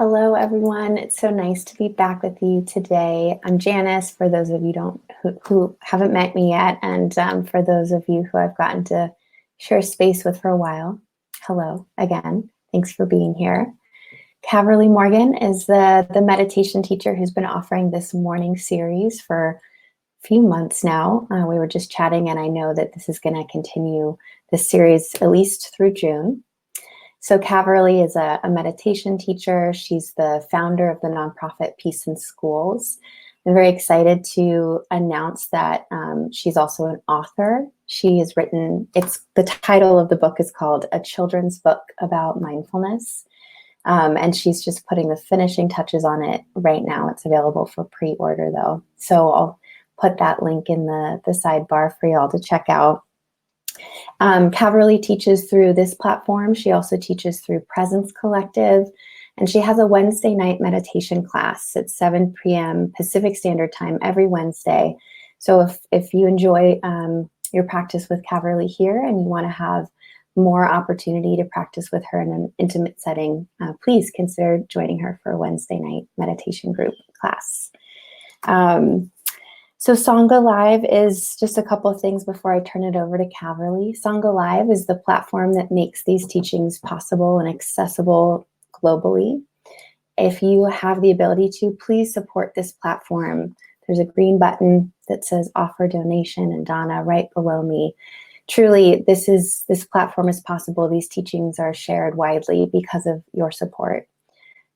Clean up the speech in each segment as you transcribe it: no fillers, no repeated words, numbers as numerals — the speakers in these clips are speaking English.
Hello, everyone. It's so nice to be back with you today. I'm Janice, for those of you who haven't met me yet, and for those of you who I've gotten to share space with for a while. Hello again. Thanks for being here. Caverly Morgan is the meditation teacher who's been offering this morning series for a few months now. We were just chatting, and I know that this is going to continue this series at least through June. So Caverly is a meditation teacher. She's the founder of the nonprofit Peace in Schools. I'm very excited to announce that she's also an author. She has written, the title of the book is called A Children's Book About Mindfulness. And she's just putting the finishing touches on it right now. It's available for pre-order though. So I'll put that link in the sidebar for y'all to check out. Caverly teaches through this platform. She also teaches through Presence Collective, and she has a Wednesday night meditation class at 7 p.m. Pacific Standard Time every Wednesday. So if you enjoy your practice with Caverly here and you want to have more opportunity to practice with her in an intimate setting, please consider joining her for a Wednesday night meditation group class. So Sangha Live is just a couple of things before I turn it over to Caverly. Sangha Live is the platform that makes these teachings possible and accessible globally. If you have the ability to, please support this platform. There's a green button that says offer donation and Donna right below me. Truly, this platform is possible. These teachings are shared widely because of your support.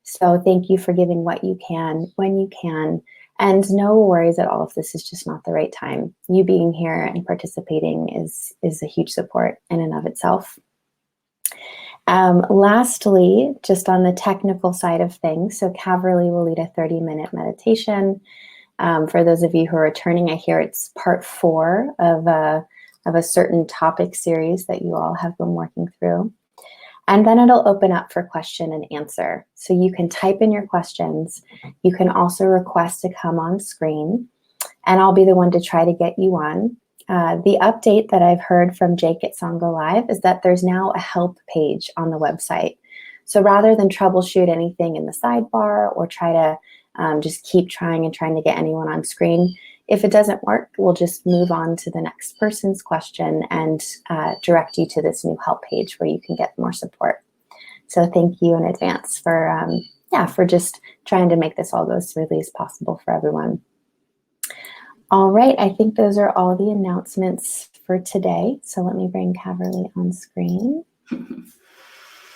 So thank you for giving what you can, when you can. And no worries at all if this is just not the right time. You being here and participating is a huge support in and of itself. Lastly, just on the technical side of things, so Caverly will lead a 30-minute meditation. For those of you who are returning, I hear it's part 4 of a certain topic series that you all have been working through. And then it'll open up for question and answer. So you can type in your questions. You can also request to come on screen, and I'll be the one to try to get you on. The update that I've heard from Jake at Sangha Live is that there's now a help page on the website. So rather than troubleshoot anything in the sidebar or try to just keep trying to get anyone on screen, if it doesn't work, we'll just move on to the next person's question and direct you to this new help page where you can get more support. So thank you in advance for just trying to make this all go as smoothly as possible for everyone. All right, I think those are all the announcements for today. So let me bring Caverly on screen.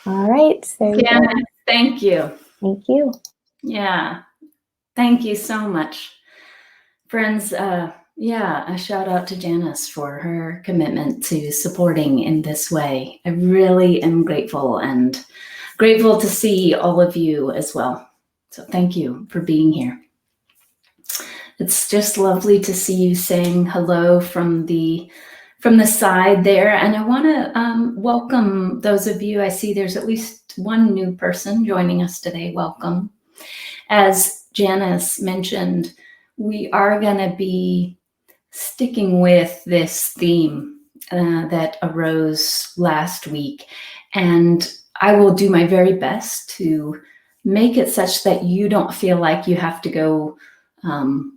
All right, there you go. Thank you. Thank you. Yeah, thank you so much. Friends, a shout out to Janice for her commitment to supporting in this way. I really am grateful and grateful to see all of you as well. So thank you for being here. It's just lovely to see you saying hello from the side there. And I want to welcome those of you. I see there's at least one new person joining us today. Welcome. As Janice mentioned, we are going to be sticking with this theme that arose last week. And I will do my very best to make it such that you don't feel like you have to go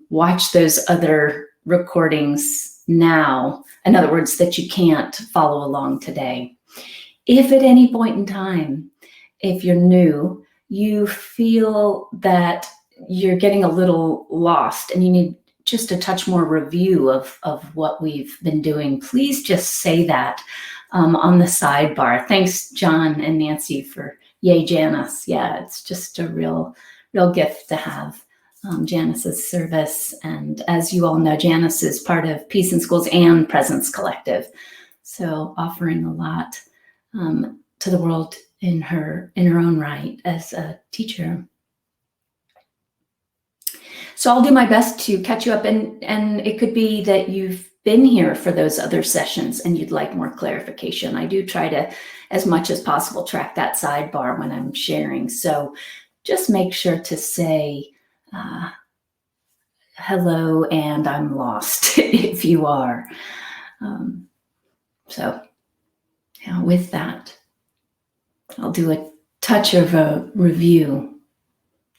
watch those other recordings now. In other words, that you can't follow along today. If at any point in time, if you're new, you feel that you're getting a little lost and you need just a touch more review of what we've been doing, please just say that on the sidebar. Thanks, John and Nancy, for yay, Janice. Yeah, it's just a real gift to have Janice's service. And as you all know, Janice is part of Peace in Schools and Presence Collective. So offering a lot to the world in her own right as a teacher. So I'll do my best to catch you up, and it could be that you've been here for those other sessions and you'd like more clarification. I do try to, as much as possible, track that sidebar when I'm sharing. So just make sure to say hello and I'm lost if you are. With that, I'll do a touch of a review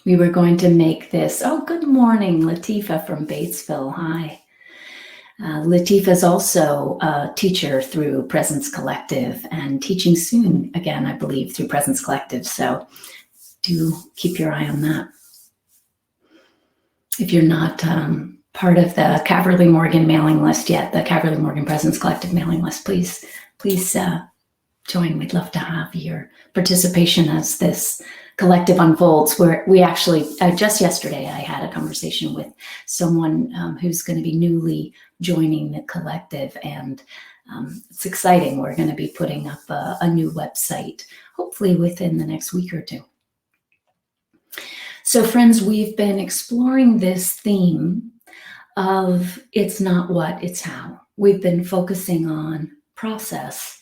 we were going to make this. Oh, good morning, Latifa from Batesville. Hi. Latifa is also a teacher through Presence Collective and teaching soon again, I believe, through Presence Collective. So do keep your eye on that. If you're not part of the Caverly Morgan mailing list yet, the Caverly Morgan Presence Collective mailing list, please join. We'd love to have your participation as this collective unfolds. Where we actually, just yesterday, I had a conversation with someone who's going to be newly joining the collective, and it's exciting. We're going to be putting up a new website, hopefully within the next week or two. So friends, we've been exploring this theme of it's not what, it's how. We've been focusing on process,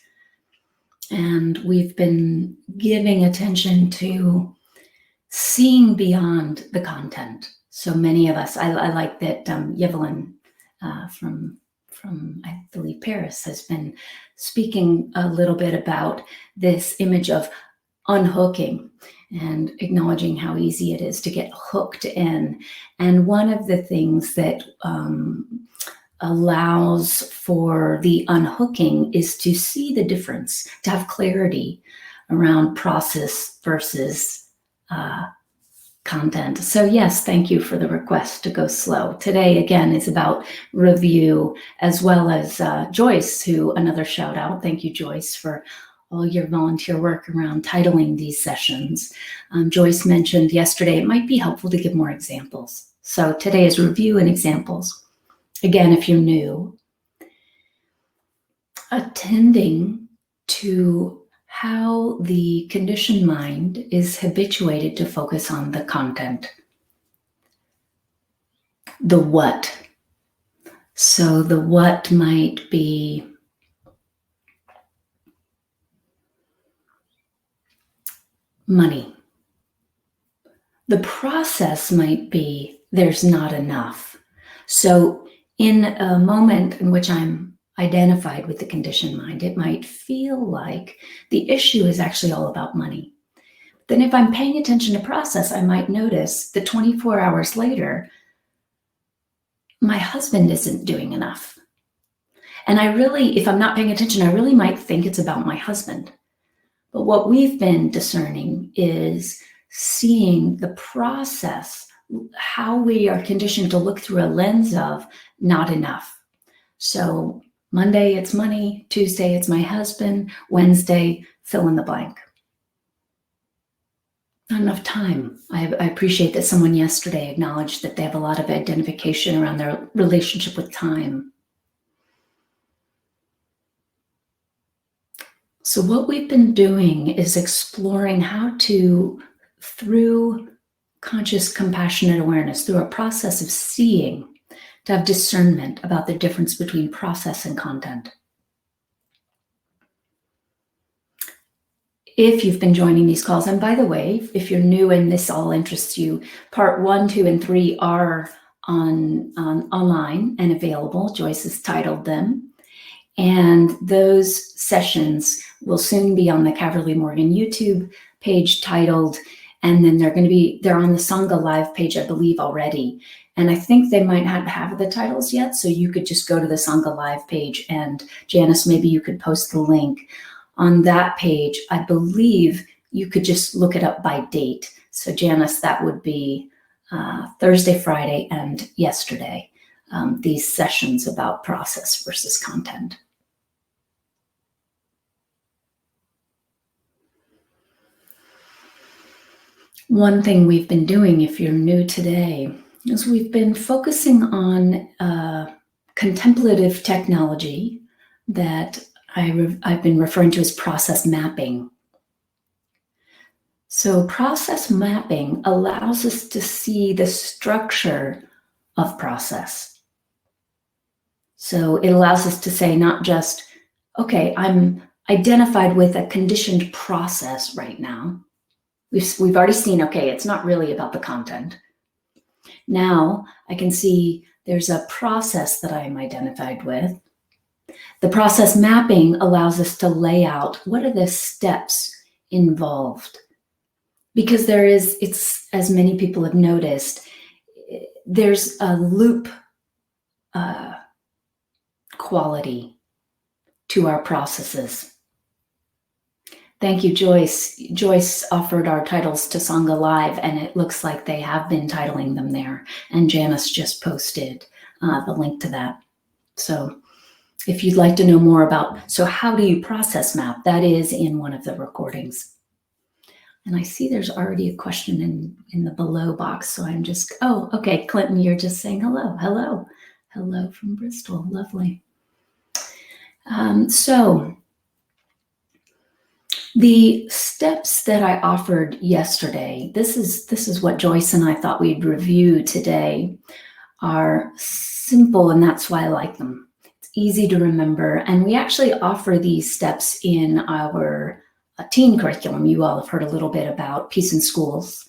and we've been giving attention to seeing beyond the content. So many of us, I like that Yevelyn from I believe Paris has been speaking a little bit about this image of unhooking and acknowledging how easy it is to get hooked in. And one of the things that allows for the unhooking is to see the difference, to have clarity around process versus content. So yes, thank you for the request to go slow. Today, again, is about review, as well as Joyce, who, another shout out. Thank you, Joyce, for all your volunteer work around titling these sessions. Joyce mentioned yesterday, it might be helpful to give more examples. So today is review and examples. Again, if you're new, attending to how the conditioned mind is habituated to focus on the content, the what. So the what might be money. The process might be there's not enough. So in a moment in which I'm identified with the conditioned mind, it might feel like the issue is actually all about money. Then if I'm paying attention to process, I might notice that 24 hours later, my husband isn't doing enough. And I really, if I'm not paying attention, I really might think it's about my husband. But what we've been discerning is seeing the process, how we are conditioned to look through a lens of not enough. So Monday, it's money. Tuesday, it's my husband. Wednesday, fill in the blank. Not enough time. I appreciate that someone yesterday acknowledged that they have a lot of identification around their relationship with time. So what we've been doing is exploring how to, through conscious compassionate awareness, through a process of seeing, to have discernment about the difference between process and content. If you've been joining these calls, and by the way, if you're new and this all interests you, part 1, 2, and 3 are online and available. Joyce has titled them. And those sessions will soon be on the Caverly Morgan YouTube page titled, and then they're on the Sangha live page, I believe, already. And I think they might not have the titles yet, so you could just go to the Sangha live page, and Janice, maybe you could post the link on that page. I believe you could just look it up by date. So Janice, that would be Thursday, Friday, and yesterday, these sessions about process versus content. One thing we've been doing, if you're new today, is we've been focusing on contemplative technology that I've been referring to as process mapping. So process mapping allows us to see the structure of process. So it allows us to say not just, okay, I'm identified with a conditioned process right now. We've already seen, okay, it's not really about the content. Now I can see there's a process that I'm identified with. The process mapping allows us to lay out what are the steps involved. because it's as many people have noticed, there's a loop quality to our processes. Thank you, Joyce. Joyce offered our titles to Sangha Live, and it looks like they have been titling them there. And Janice just posted the link to that. So if you'd like to know more about, so how do you process map? That is in one of the recordings. And I see there's already a question in the below box. So I'm just, oh, okay, Clinton, you're just saying hello. Hello. Hello from Bristol. Lovely. So the steps that I offered yesterday, this is what Joyce and I thought we'd review today, are simple, and that's why I like them. It's easy to remember, and we actually offer these steps in our teen curriculum. You all have heard a little bit about Peace in Schools,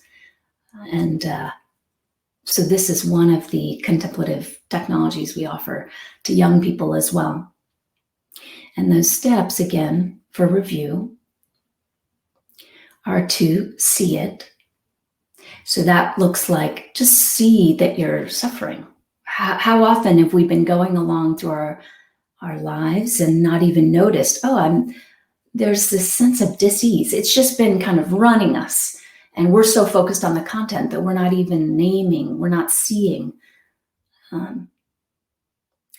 and so this is one of the contemplative technologies we offer to young people as well. And those steps, again, for review, are to see it. So that looks like just see that you're suffering. How often have we been going along through our lives and not even noticed, there's this sense of dis-ease. It's just been kind of running us. And we're so focused on the content that we're not even naming, we're not seeing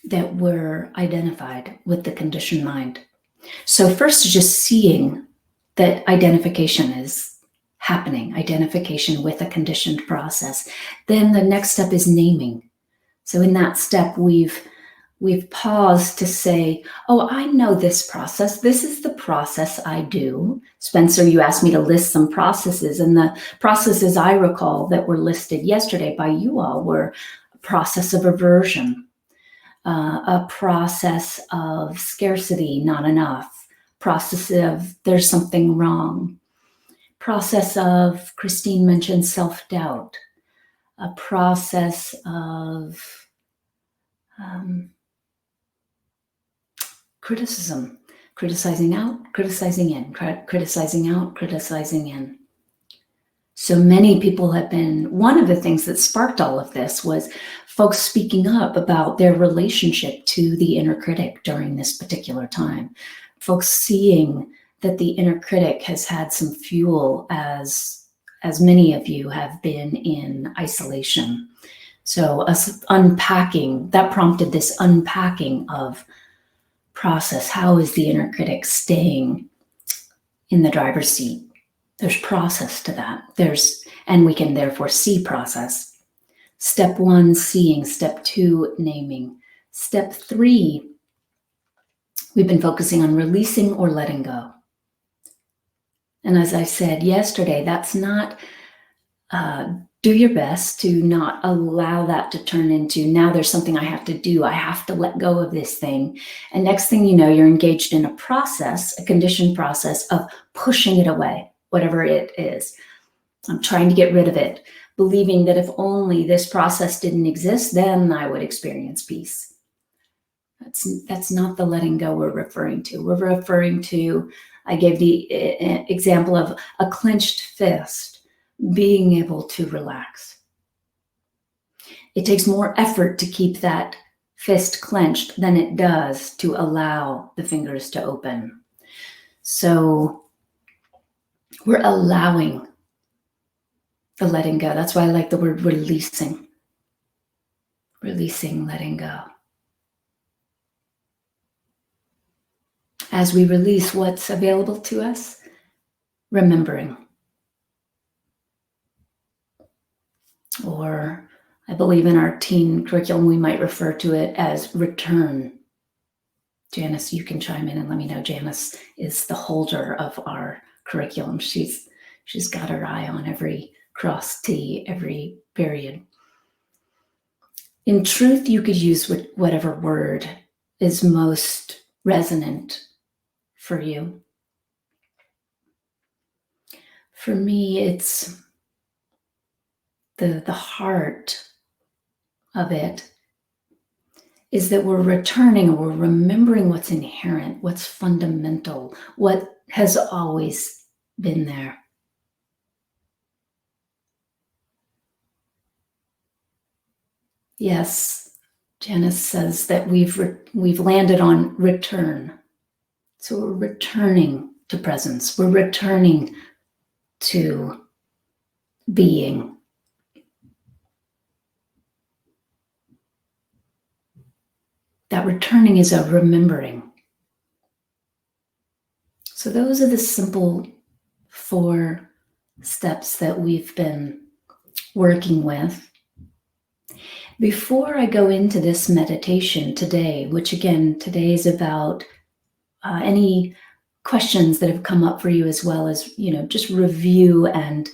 that we're identified with the conditioned mind. So first, just seeing that identification is happening, identification with a conditioned process. Then the next step is naming. So in that step, we've paused to say, oh, I know this process. This is the process I do. Spencer, you asked me to list some processes, and the processes I recall that were listed yesterday by you all were a process of aversion, a process of scarcity, not enough, process of there's something wrong, process of, Christine mentioned, self-doubt, a process of criticism, criticizing out, criticizing in, criticizing out, criticizing in. So many people have been, one of the things that sparked all of this was folks speaking up about their relationship to the inner critic during this particular time. Folks seeing that the inner critic has had some fuel as many of you have been in isolation. So us unpacking, that prompted this unpacking of process. How is the inner critic staying in the driver's seat? There's process to that. And we can therefore see process. Step 1, seeing. Step 2, naming. Step 3, we've been focusing on releasing or letting go. And as I said yesterday, that's not do your best to not allow that to turn into, now there's something I have to do. I have to let go of this thing. And next thing you know, you're engaged in a process, a conditioned process of pushing it away, whatever it is. I'm trying to get rid of it, believing that if only this process didn't exist, then I would experience peace. That's not the letting go we're referring to. We're referring to, I gave the example of a clenched fist, being able to relax. It takes more effort to keep that fist clenched than it does to allow the fingers to open. So we're allowing the letting go. That's why I like the word releasing. Releasing, letting go. As we release what's available to us, remembering. Or I believe in our teen curriculum, we might refer to it as return. Janice, you can chime in and let me know. Janice is the holder of our curriculum. She's got her eye on every cross T, every period. In truth, you could use whatever word is most resonant for you. For me, it's the heart of it is that we're returning, or we're remembering what's inherent, what's fundamental, what has always been there. Yes, Janice says that we've landed on return. So we're returning to presence. We're returning to being. That returning is a remembering. So those are the simple 4 steps that we've been working with. Before I go into this meditation today, which again, today is about any questions that have come up for you, as well as, just review and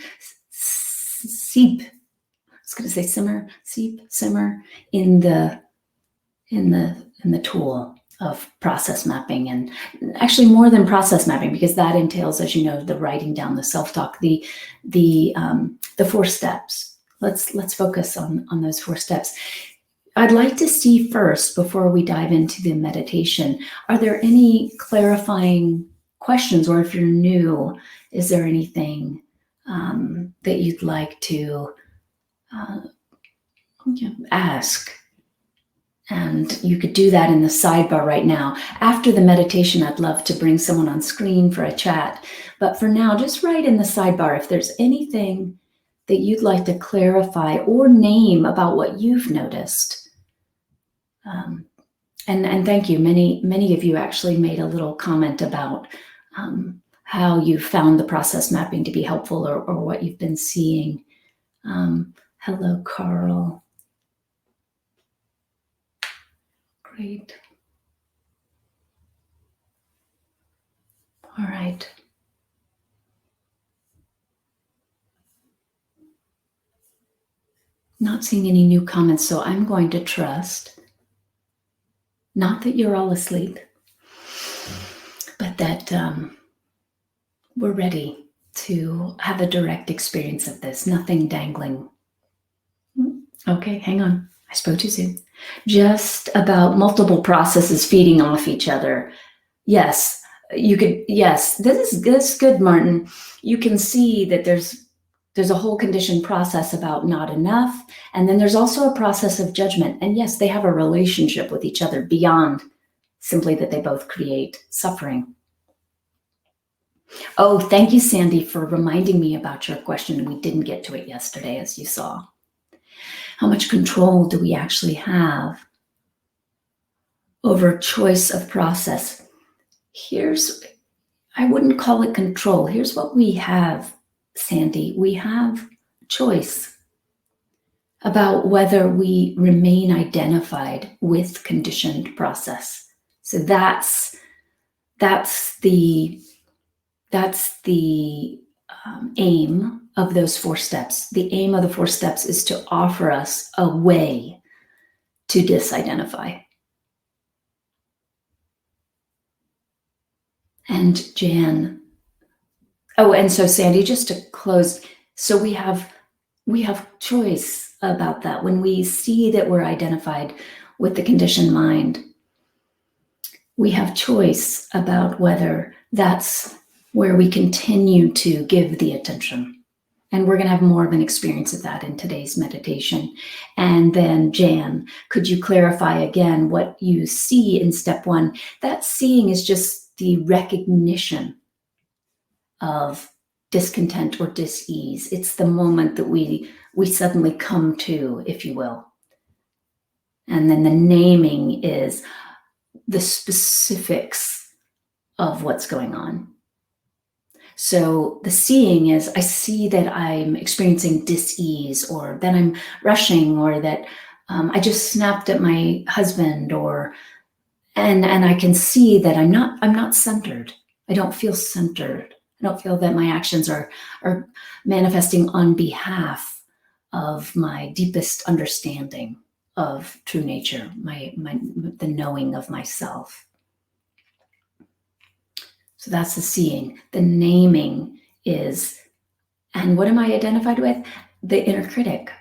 seep. I was going to say simmer in the tool of process mapping, and actually more than process mapping, because that entails, as you know, the writing down, the self-talk, the 4 steps. Let's focus on those 4 steps. I'd like to see first, before we dive into the meditation, are there any clarifying questions, or if you're new, is there anything that you'd like to ask? And you could do that in the sidebar right now. After the meditation, I'd love to bring someone on screen for a chat. But for now, just write in the sidebar if there's anything that you'd like to clarify or name about what you've noticed. And thank you. Many of you actually made a little comment about how you found the process mapping to be helpful, or what you've been seeing. Hello, Carl. Great. All right. Not seeing any new comments, so I'm going to trust, not that you're all asleep, but that we're ready to have a direct experience of this. Nothing dangling. Okay, hang on. I spoke too soon. Just about multiple processes feeding off each other. Yes, you could. Yes, this is good, Martin. You can see that there's a whole conditioned process about not enough. And then there's also a process of judgment. And yes, they have a relationship with each other beyond simply that they both create suffering. Oh, thank you, Sandy, for reminding me about your question. We didn't get to it yesterday, as you saw. How much control do we actually have over choice of process? I wouldn't call it control. Here's what we have, Sandy. We have choice about whether we remain identified with conditioned process. So that's the aim of those 4 steps. The aim of the 4 steps is to offer us a way to disidentify. And Jan, and so Sandy, just to close, so we have choice about that. When we see that we're identified with the conditioned mind, we have choice about whether that's where we continue to give the attention. And we're going to have more of an experience of that in today's meditation. And then Jan, could you clarify again what you see in step 1? That seeing is just the recognition of discontent or dis-ease. It's the moment that we suddenly come to, if you will. And then the naming is the specifics of what's going on. So the seeing is, I see that I'm experiencing dis-ease, or that I'm rushing, or that I just snapped at my husband, and I can see that I'm not centered. I don't feel centered. I don't feel that my actions are manifesting on behalf of my deepest understanding of true nature, the knowing of myself. So that's the seeing. The naming is, and what am I identified with? The inner critic,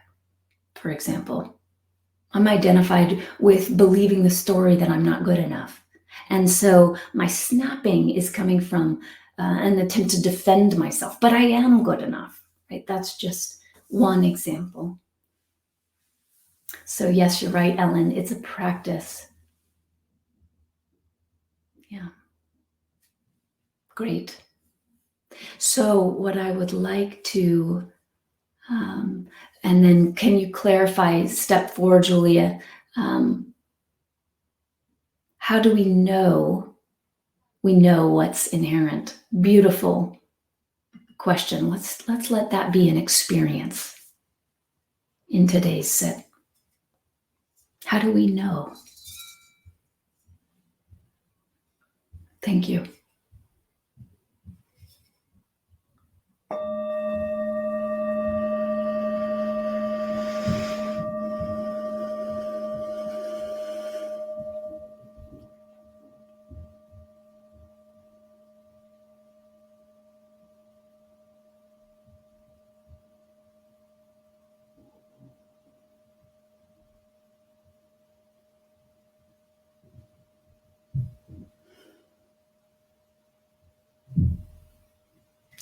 for example. I'm identified with believing the story that I'm not good enough. And so my snapping is coming from an attempt to defend myself, but I am good enough, right? That's just one example. So yes, you're right, Ellen. It's a practice. Yeah. Great. So what I would like to, and then can you clarify step 4, Julia? How do we know what's inherent? Beautiful question. Let's let that be an experience in today's sit. How do we know? Thank you.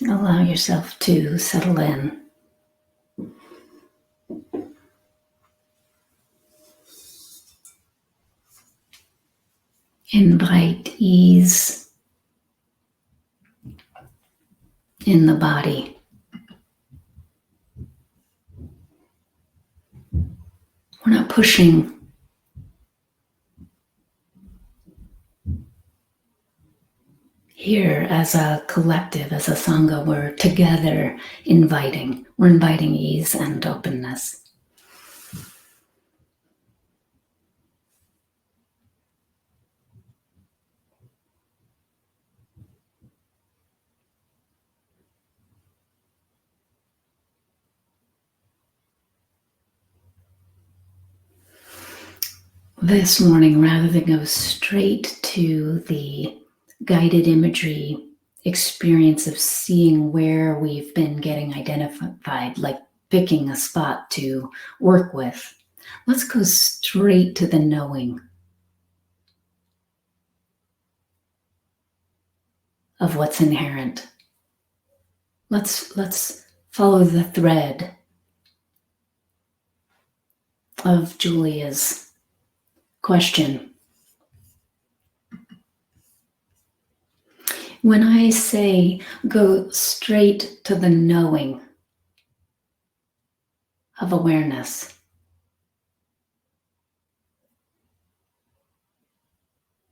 Allow yourself to settle in. Invite ease in the body. We're not pushing. Here, as a collective, as a Sangha, we're together inviting. We're inviting ease and openness. This morning, rather than go straight to the guided imagery experience of seeing where we've been getting identified, like picking a spot to work with, let's go straight to the knowing of what's inherent. Let's follow the thread of Julia's question. When I say go straight to the knowing of awareness,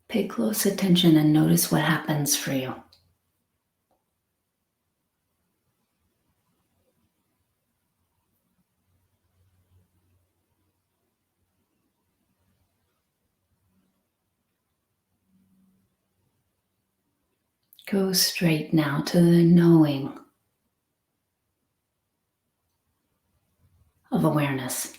pay close attention and notice what happens for you. Go straight now to the knowing of awareness.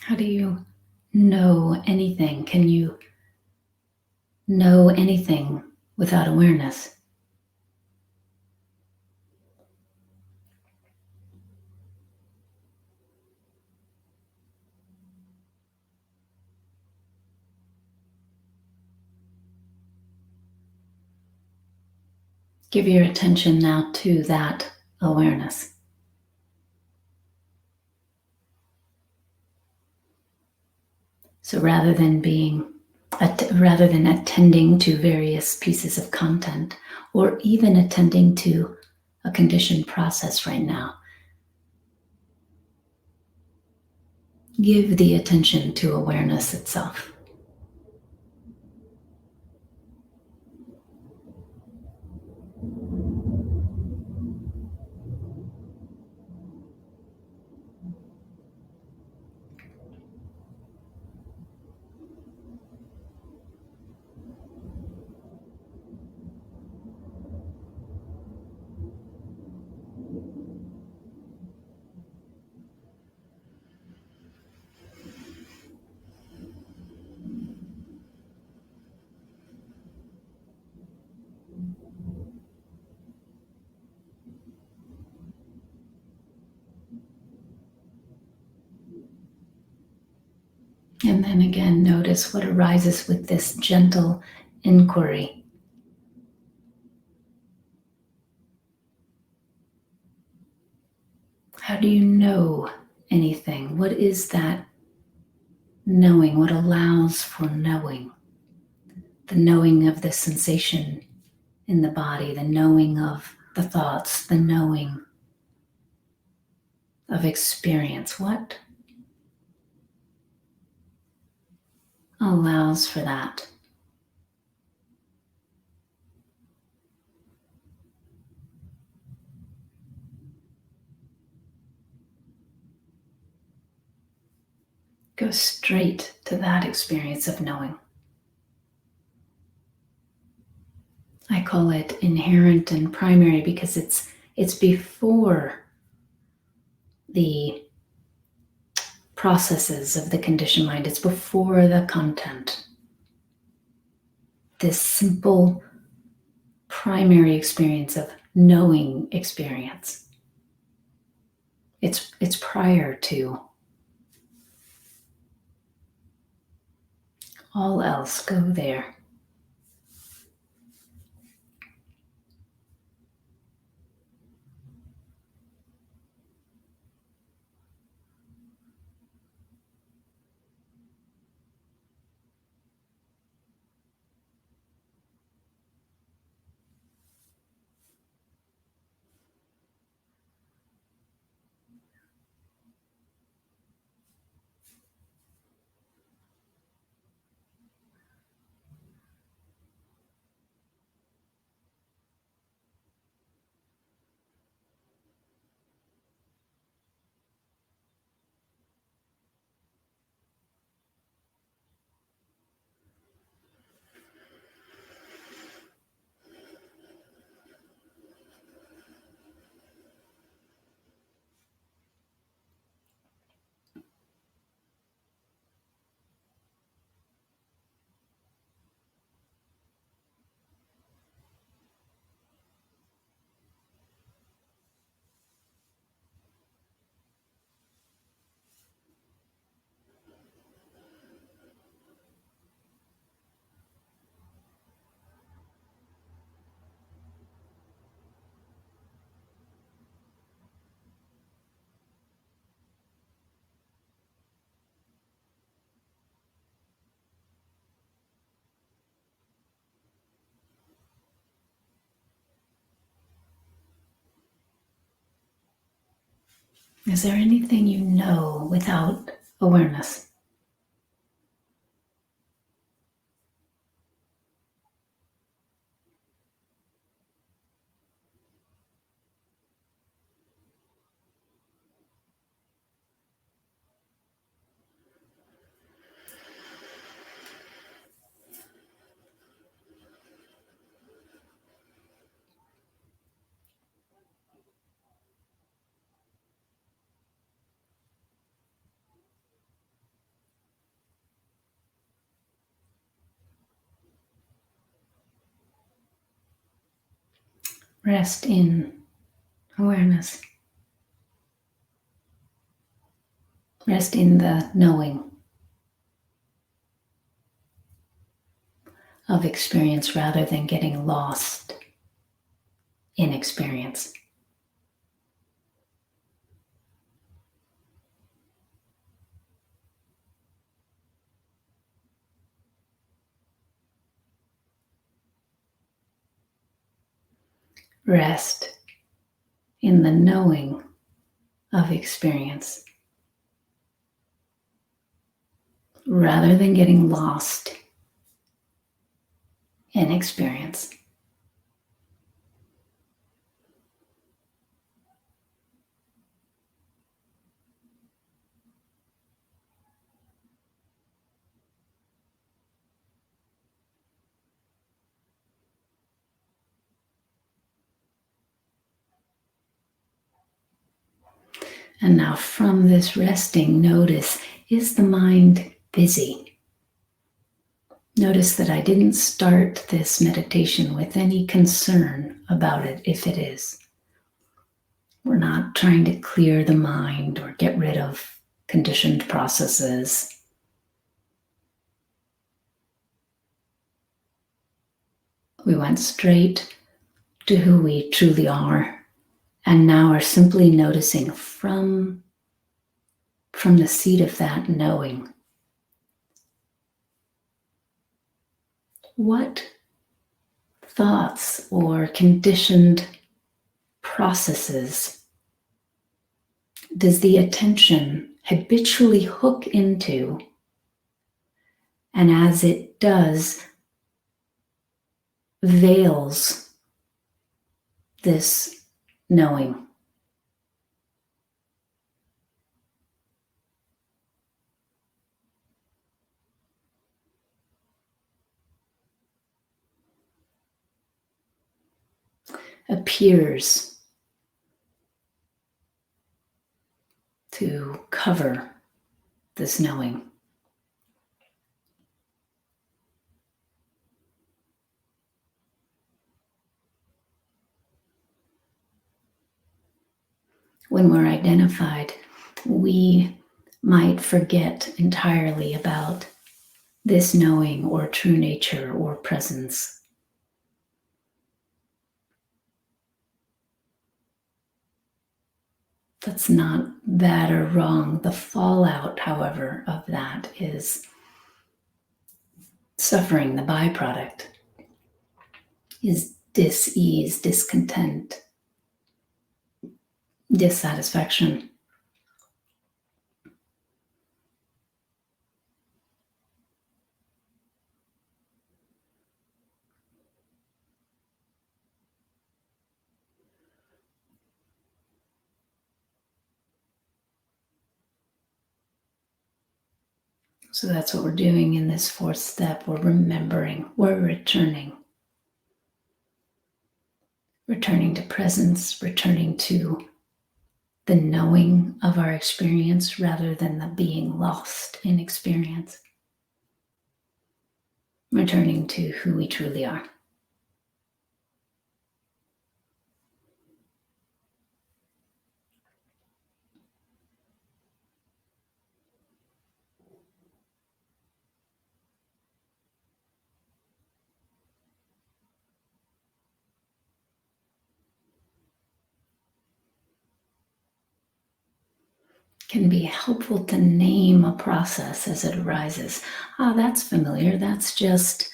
How do you know anything? Can you know anything without awareness? Give your attention now to that awareness. So rather than attending to various pieces of content, or even attending to a conditioned process right now, give the attention to awareness itself. And then again, notice what arises with this gentle inquiry. How do you know anything? What is that knowing? What allows for knowing? The knowing of the sensation in the body, the knowing of the thoughts, the knowing of experience. What allows for that? Go straight to that experience of knowing. I call it inherent and primary because it's before the processes of the conditioned mind. It's before the content. This simple primary experience of knowing experience. It's prior to all else. Go there. Is there anything you know without awareness? Rest in awareness. Rest in the knowing of experience rather than getting lost in experience. Rest in the knowing of experience rather than getting lost in experience. And now from this resting, notice, is the mind busy? Notice that I didn't start this meditation with any concern about it if it is. We're not trying to clear the mind or get rid of conditioned processes. We went straight to who we truly are, and now are simply noticing from the seat of that knowing. What thoughts or conditioned processes does the attention habitually hook into? And as it does, veils this knowing. Appears to cover this knowing. When we're identified, we might forget entirely about this knowing or true nature or presence. That's not bad or wrong. The fallout, however, of that is suffering. The byproduct is dis-ease, discontent, dissatisfaction. So that's what we're doing in this fourth step. We're remembering, we're returning. Returning to presence, returning to the knowing of our experience rather than the being lost in experience. Returning to who we truly are. Can be helpful to name a process as it arises. Ah, that's familiar. That's just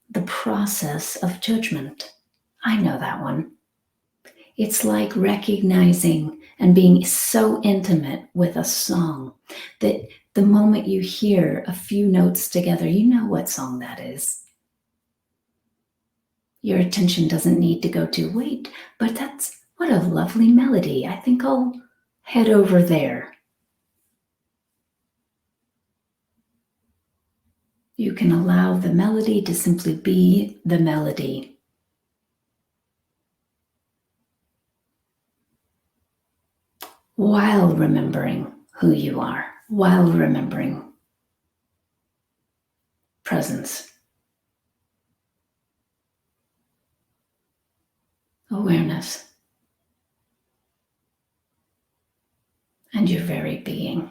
the process of judgment. I know that one. It's like recognizing and being so intimate with a song that the moment you hear a few notes together, you know what song that is. Your attention doesn't need to go to, wait, but that's what a lovely melody. I think I'll head over there. You can allow the melody to simply be the melody. While remembering who you are, while remembering presence, awareness, and your very being.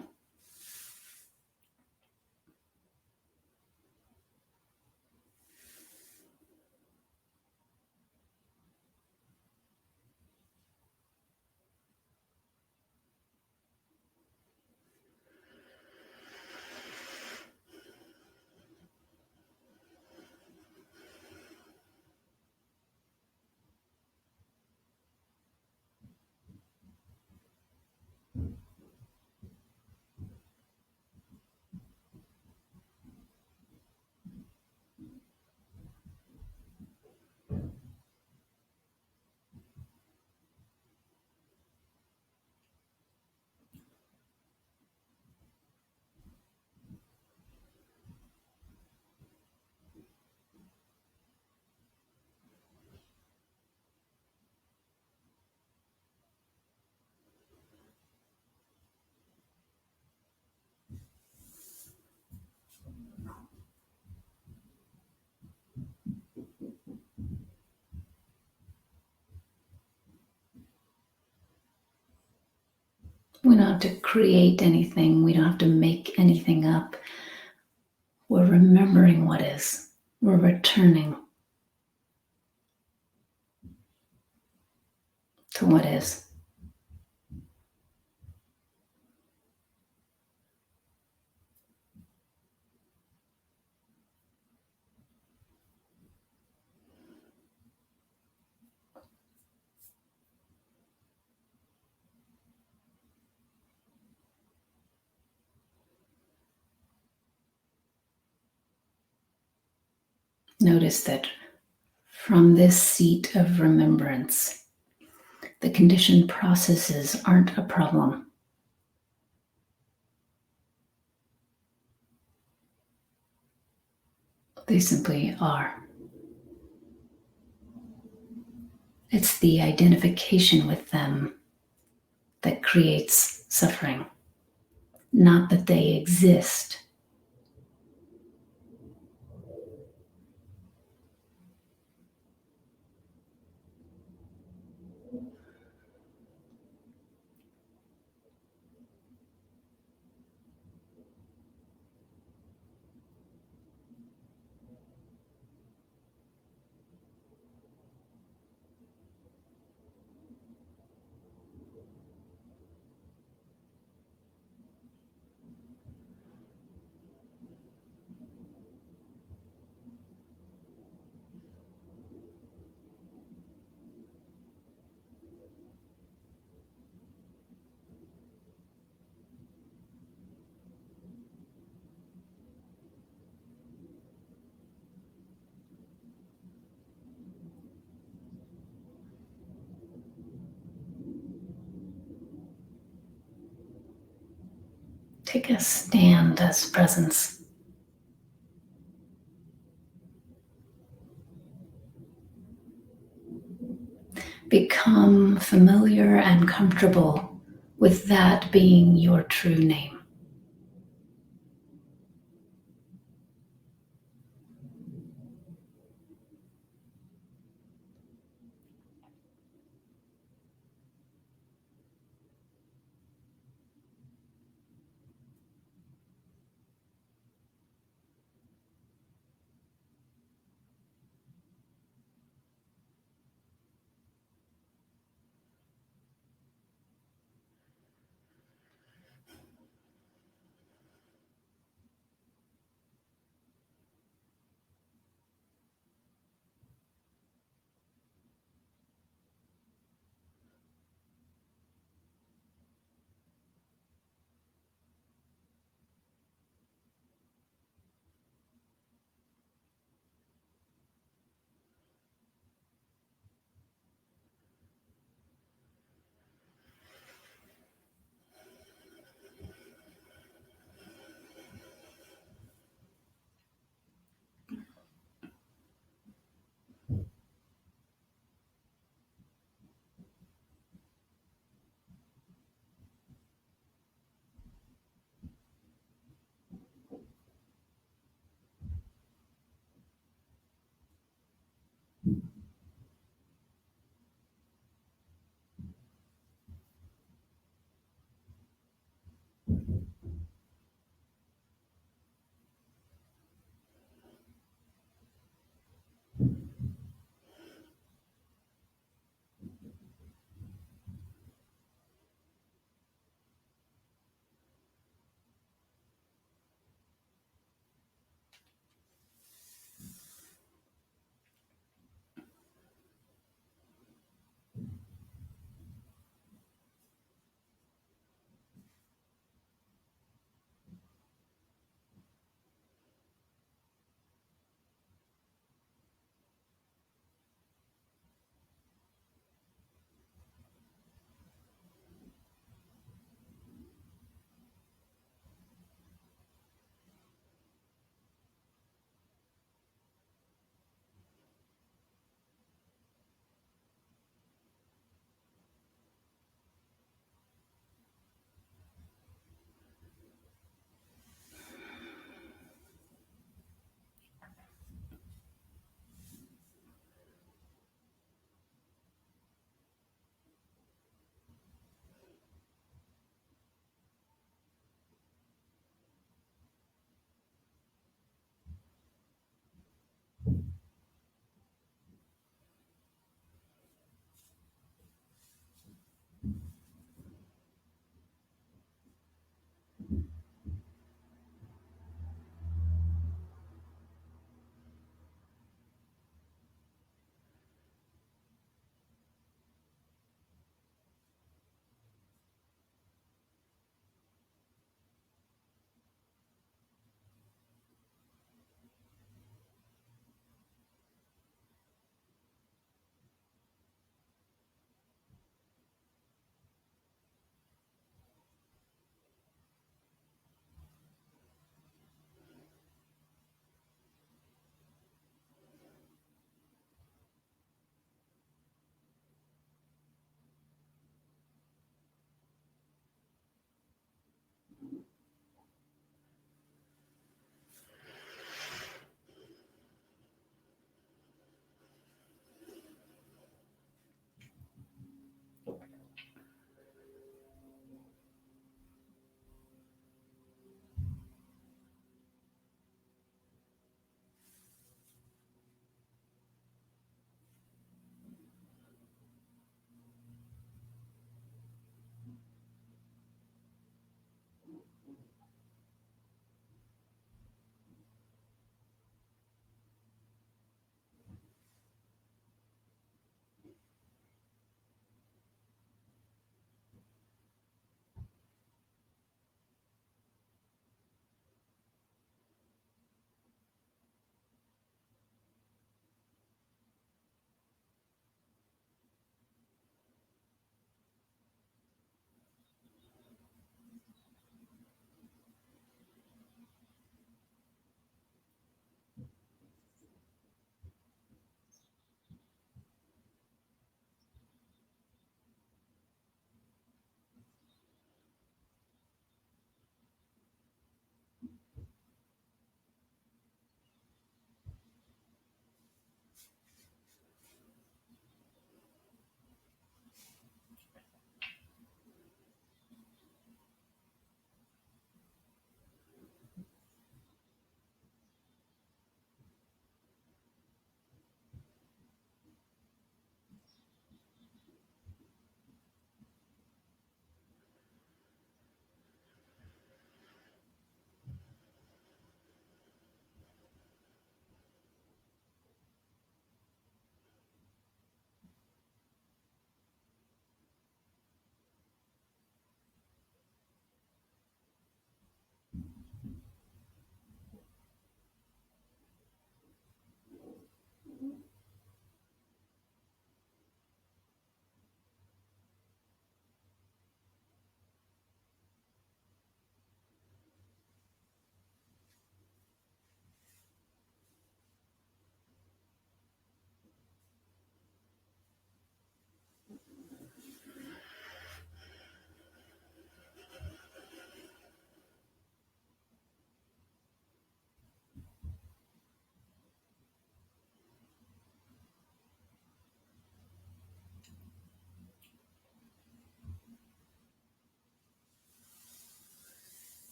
We don't have to create anything. We don't have to make anything up. We're remembering what is. We're returning to what is. Notice that from this seat of remembrance, the conditioned processes aren't a problem. They simply are. It's the identification with them that creates suffering, not that they exist. Take a stand as presence. Become familiar and comfortable with that being your true name.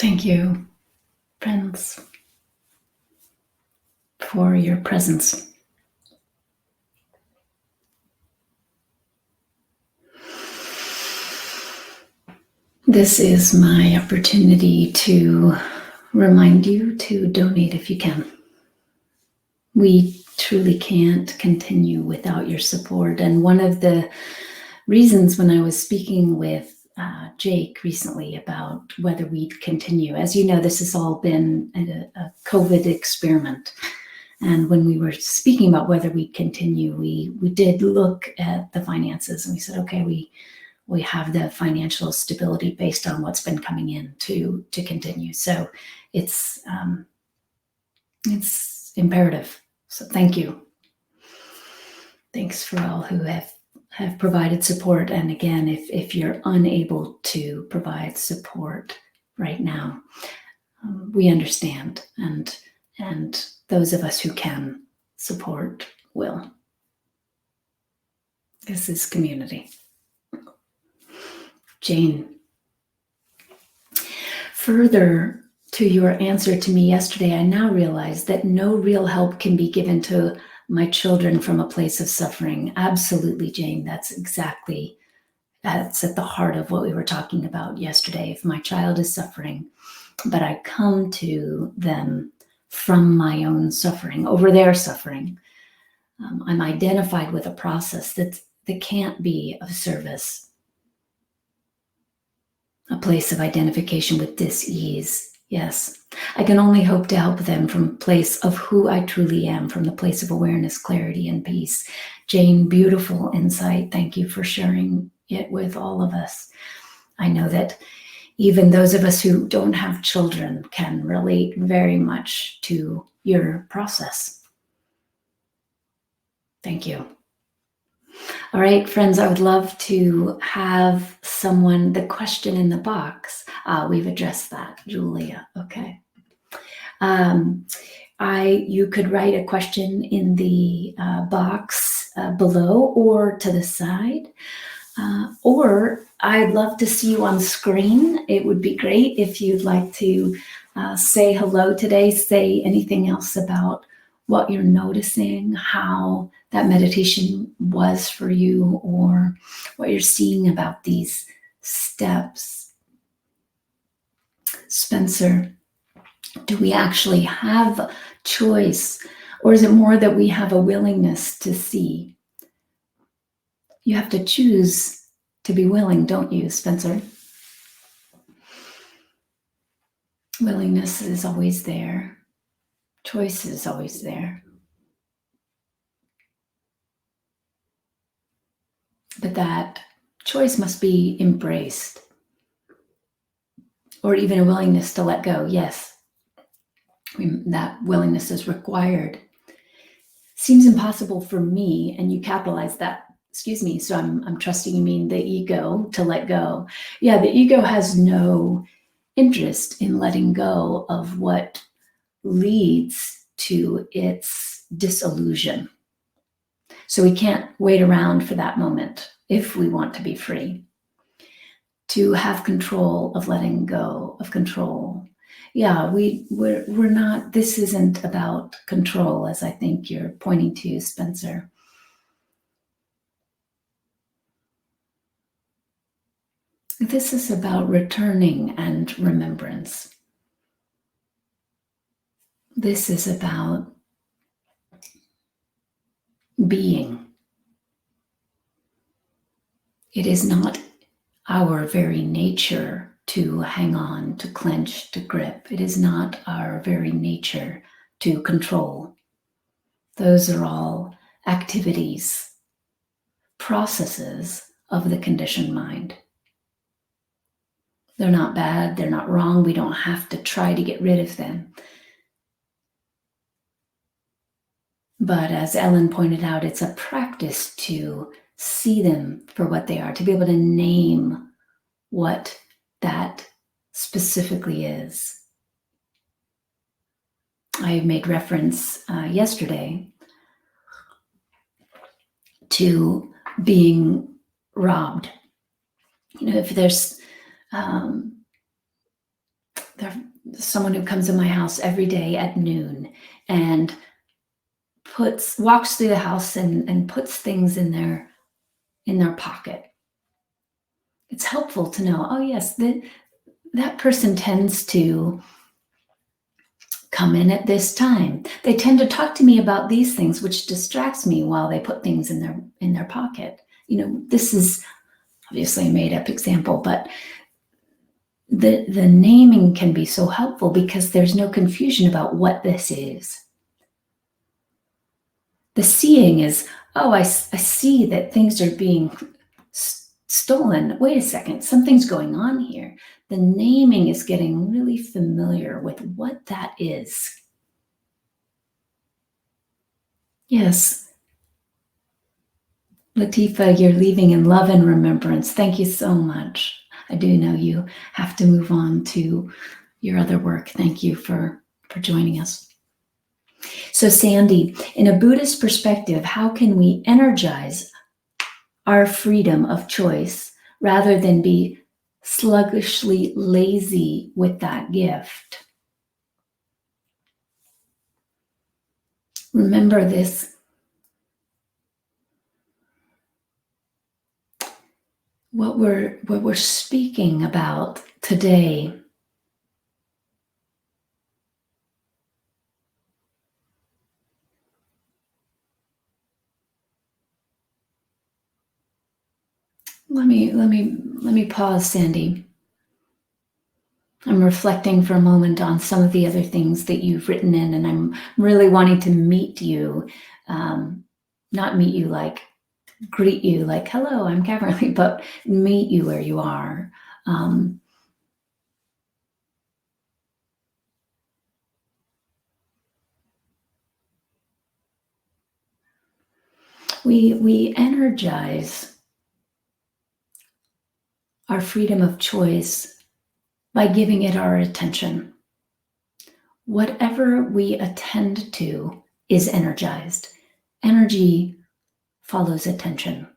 Thank you, friends, for your presence. This is my opportunity to remind you to donate if you can. We truly can't continue without your support. And one of the reasons when I was speaking with Jake recently about whether we'd continue, as you know, this has all been a COVID experiment. And when we were speaking about whether we'd continue, we did look at the finances and we said, okay, we have the financial stability based on what's been coming in to continue. So it's imperative. So thank you. Thanks for all who have provided support. And again, if you're unable to provide support right now, we understand. And those of us who can support will. This is community. Jane, further to your answer to me yesterday, I now realize that no real help can be given to my children from a place of suffering. Absolutely, Jane, that's at the heart of what we were talking about yesterday. If my child is suffering, but I come to them from my own suffering, over their suffering, I'm identified with a process that can't be of service. A place of identification with dis-ease. Yes, I can only hope to help them from a place of who I truly am, from the place of awareness, clarity, and peace. Jane, beautiful insight. Thank you for sharing it with all of us. I know that even those of us who don't have children can relate very much to your process. Thank you. All right, friends, I would love to have someone, the question in the box. We've addressed that, Julia. Okay. You could write a question in the box below or to the side. Or I'd love to see you on screen. It would be great if you'd like to say hello today, say anything else about what you're noticing, how that meditation was for you, or what you're seeing about these steps. Spencer, do we actually have choice, or is it more that we have a willingness to see? You have to choose to be willing, don't you, Spencer? Willingness is always there. Choice is always there. But that choice must be embraced. Or even a willingness to let go. Yes, that willingness is required. Seems impossible for me, and you capitalize that. Excuse me, so I'm trusting you mean the ego, to let go. Yeah, the ego has no interest in letting go of what leads to its disillusion. So we can't wait around for that moment if we want to be free. To have control of letting go of control. Yeah, we're not, this isn't about control, as I think you're pointing to, Spencer. This is about returning and remembrance. This is about being. It is not our very nature to hang on, to clench, to grip. It is not our very nature to control. Those are all activities, processes of the conditioned mind. They're not bad, they're not wrong. We don't have to try to get rid of them. But as Ellen pointed out, it's a practice to see them for what they are, to be able to name what that specifically is. I made reference yesterday to being robbed. You know, if there's someone who comes in my house every day at noon and walks through the house and puts things in their pocket. It's helpful to know, oh yes, that person tends to come in at this time. They tend to talk to me about these things, which distracts me while they put things in their pocket. This is obviously a made-up example, but the naming can be so helpful because there's no confusion about what this is. The seeing is, oh, I see that things are being stolen. Wait a second, something's going on here. The naming is getting really familiar with what that is. Yes. Latifa, you're leaving in love and remembrance. Thank you so much. I do know you have to move on to your other work. Thank you for joining us. So Sandy, in a Buddhist perspective, how can we energize our freedom of choice rather than be sluggishly lazy with that gift? Remember this. What we're speaking about today let me pause, Sandy. I'm reflecting for a moment on some of the other things that you've written in, and I'm really wanting to meet you, not meet you like greet you like, hello, I'm Caverly, but meet you where you are. We energize our freedom of choice by giving it our attention. Whatever we attend to is energized. Energy follows attention.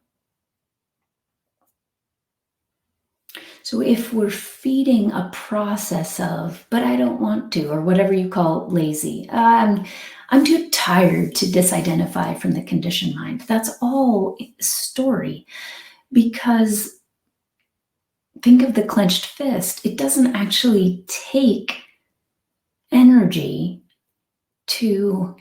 So if we're feeding a process of, but I don't want to, or whatever you call lazy, I'm too tired to disidentify from the conditioned mind. That's all story. Because think of the clenched fist. It doesn't actually take energy or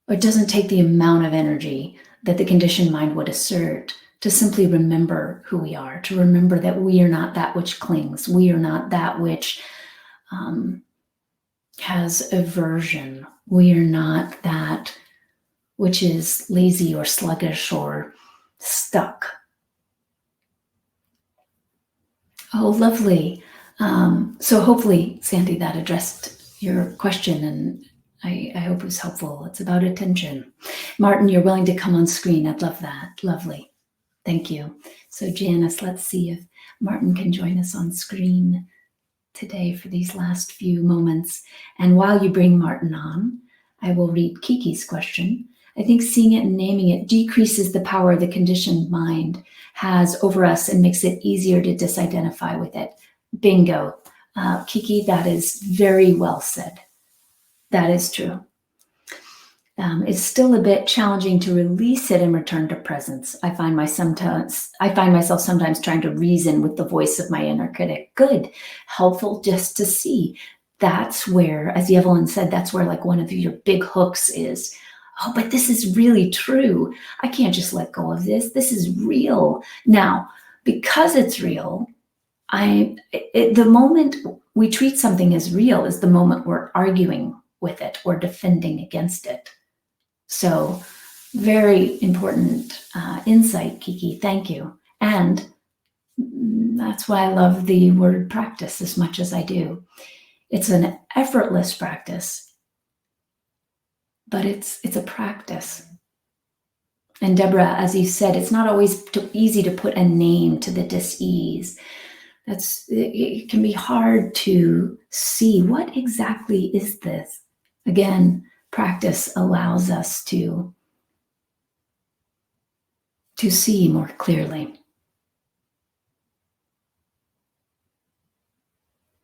it doesn't take the amount of energy that the conditioned mind would assert to simply remember who we are, to remember that we are not that which clings. We are not that which has aversion. We are not that which is lazy or sluggish or stuck. Oh, lovely. So hopefully, Sandy, that addressed your question, and I hope it was helpful. It's about attention. Martin, you're willing to come on screen. I'd love that. Lovely. Thank you. So Janice, let's see if Martin can join us on screen today for these last few moments. And while you bring Martin on, I will read Kiki's question. I think seeing it and naming it decreases the power the conditioned mind has over us and makes it easier to disidentify with it. Bingo. Kiki, that is very well said. That is true. It's still a bit challenging to release it and return to presence. I find myself sometimes trying to reason with the voice of my inner critic. Good, helpful just to see. That's where, as Evelyn said, that's where like one of your big hooks is. Oh, but this is really true. I can't just let go of this. This is real. Now, because it's real, the moment we treat something as real is the moment we're arguing with it or defending against it. So very important insight, Kiki. Thank you. And that's why I love the word practice as much as I do. It's an effortless practice, but it's a practice. And Deborah, as you said, it's not always easy to put a name to the dis-ease. It can be hard to see what exactly is this. Again, practice allows us to see more clearly.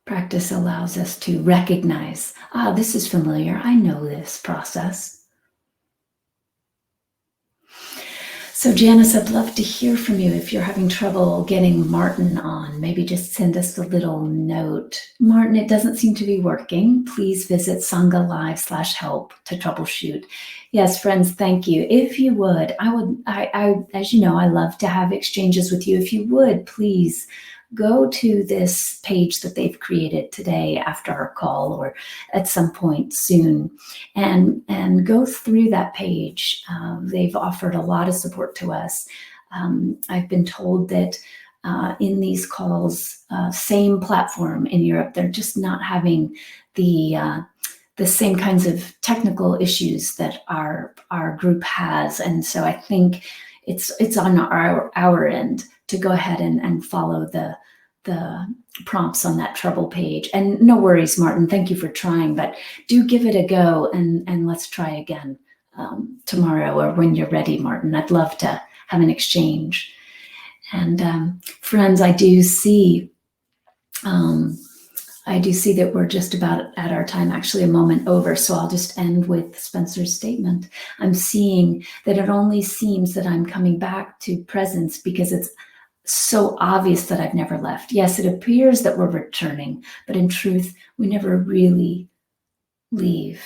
Practice allows us to recognize, this is familiar. I know this process. So Janice, I'd love to hear from you. If you're having trouble getting Martin on, maybe just send us a little note. Martin, it doesn't seem to be working. Please visit Sangha Live/help to troubleshoot. Yes, friends, thank you. If you would, I as you know, I love to have exchanges with you. If you would, please go to this page that they've created today after our call or at some point soon, and go through that page. They've offered a lot of support to us. I've been told that in these calls, same platform in Europe, they're just not having the same kinds of technical issues that our group has, and so I think it's on our end to go ahead and follow the prompts on that trouble page. And no worries, Martin, thank you for trying, but do give it a go and let's try again tomorrow or when you're ready, Martin. I'd love to have an exchange. And friends, I do see that we're just about at our time, actually a moment over. So I'll just end with Spencer's statement. I'm seeing that it only seems that I'm coming back to presence because it's so obvious that I've never left. Yes, it appears that we're returning, but in truth, we never really leave.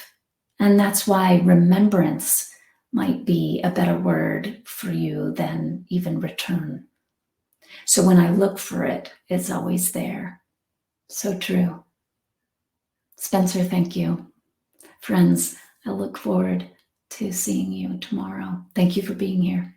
And that's why remembrance might be a better word for you than even return. So when I look for it, it's always there. So true. Spencer, thank you. Friends, I look forward to seeing you tomorrow. Thank you for being here.